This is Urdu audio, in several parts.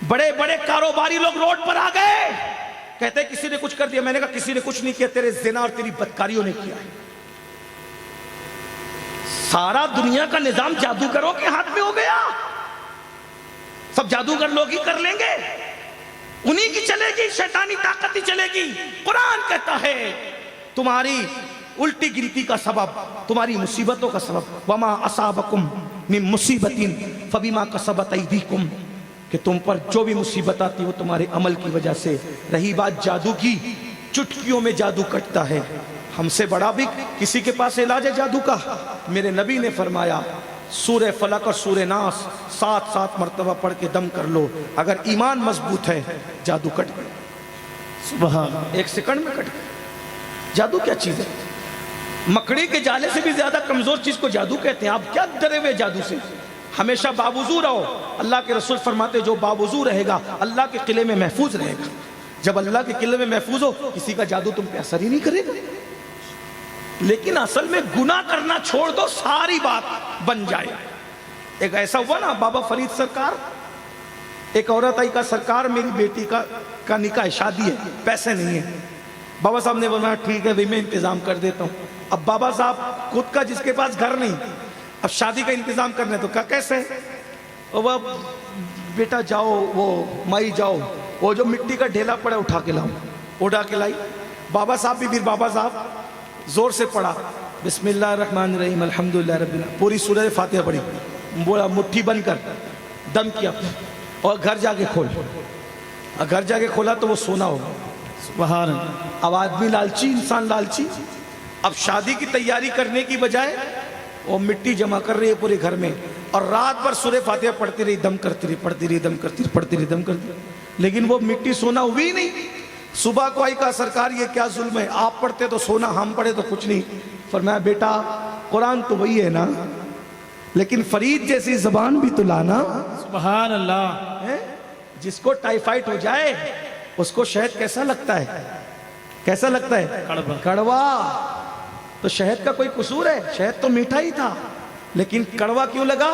بڑے بڑے کاروباری لوگ روڈ پر آ گئے، کہتے کسی نے کچھ کر دیا. میں نے کہا کسی نے کچھ نہیں کیا، تیرے زنا اور تیری بدکاریوں نے کیا ہے. سارا دنیا کا نظام جادوگروں کے ہاتھ میں ہو گیا. سب جادوگر لوگ ہی کر لیں گے، انہی کی چلے گی، شیطانی طاقت ہی چلے گی. قرآن کہتا ہے تمہاری الٹی گنتی کا سبب، تمہاری مصیبتوں کا سبب وما اصابکم من مصیبت فبما کسبت ایدیکم، کہ تم پر جو بھی مصیبت آتی وہ تمہارے عمل کی وجہ سے. رہی بات جادو کی، چٹکیوں میں جادو کٹتا ہے. ہم سے بڑا بھی کسی کے پاس علاج ہے جادو کا؟ میرے نبی نے فرمایا سورہ فلق اور سورہ ناس 7 مرتبہ پڑھ کے دم کر لو، اگر ایمان مضبوط ہے جادو کٹ گیا. سبحان، 1 سیکنڈ میں کٹ گیا. جادو کیا چیز ہے؟ مکڑی کے جالے سے بھی زیادہ کمزور چیز کو جادو کہتے ہیں. آپ کیا ڈرے ہوئے جادو سے؟ ہمیشہ باوضو رہو. اللہ کے رسول فرماتے جو باوضو رہے گا اللہ کے قلعے میں محفوظ رہے گا. جب اللہ کے قلعے میں محفوظ ہو کسی کا جادو تم پہ اثر ہی نہیں کرے گا. لیکن اصل میں گناہ کرنا چھوڑ دو، ساری بات بن جائے. ایک ایسا ہوا نا بابا فرید سرکار، ایک عورت آئی کہا سرکار میری بیٹی کا نکاح شادی ہے، پیسے نہیں ہیں. بابا صاحب نے بولا ٹھیک ہے میں انتظام کر دیتا ہوں. اب بابا صاحب خود کا جس کے پاس گھر نہیں، اب شادی کا انتظام کرنے تو کہا کیسے؟ وہ بیٹا جاؤ، وہ مائی جاؤ، وہ جو مٹی کا ڈھیلا پڑا اٹھا کے لاؤ. اٹھا کے لائی. بابا صاحب بھی پھر بابا صاحب زور سے پڑھا بسم اللہ الرحمن الرحیم الحمدللہ رب العالمین، پوری سورہ فاتحہ پڑھی. بولا مٹھی بند کر، دم کیا اور گھر جا کے کھول. گھر جا کے کھولا تو وہ سونا ہوگا. سبحان اللہ. اب آدمی لالچی، انسان لالچی. اب شادی کی تیاری کرنے کی بجائے وہ مٹی جمع کر رہی ہے پورے گھر میں، اور رات بھر سورہ فاتحہ پڑھتی رہی، دم کرتی رہی، پڑھتی رہی، دم کرتی رہی، پڑھتی رہی، دم کرتی رہی. لیکن وہ مٹی سونا ہوئی ہی نہیں. صبح کو آئی کہا سرکار یہ کیا ظلم ہے، آپ پڑھتے تو سونا، ہم پڑھے تو کچھ نہیں. فرمایا بیٹا قرآن تو وہی ہے نا، لیکن فرید جیسی زبان بھی تو لانا. سبحان اللہ. جس کو ٹائیفائڈ ہو جائے اس کو شہد کیسا لگتا ہے؟ کیسا لگتا ہے؟ کڑوا. تو شہد کا کوئی قصور ہے؟ شہد تو میٹھا ہی تھا، لیکن کڑوا کیوں لگا؟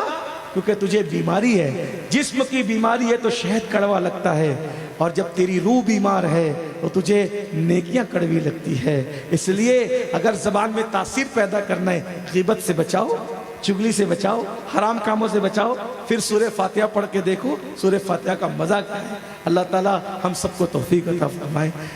کیونکہ تجھے بیماری ہے، جسم کی بیماری ہے تو شہد کڑوا لگتا ہے. اور جب تیری روح بیمار ہے تو تجھے نیکیاں کڑوی لگتی ہے. اس لیے اگر زبان میں تاثیر پیدا کرنا ہے، غیبت سے بچاؤ، چگلی سے بچاؤ، حرام کاموں سے بچاؤ. پھر سورہ فاتحہ پڑھ کے دیکھو سورہ فاتحہ کا مزہ کیا ہے. اللہ تعالی ہم سب کو توفیق عطا فرمائے.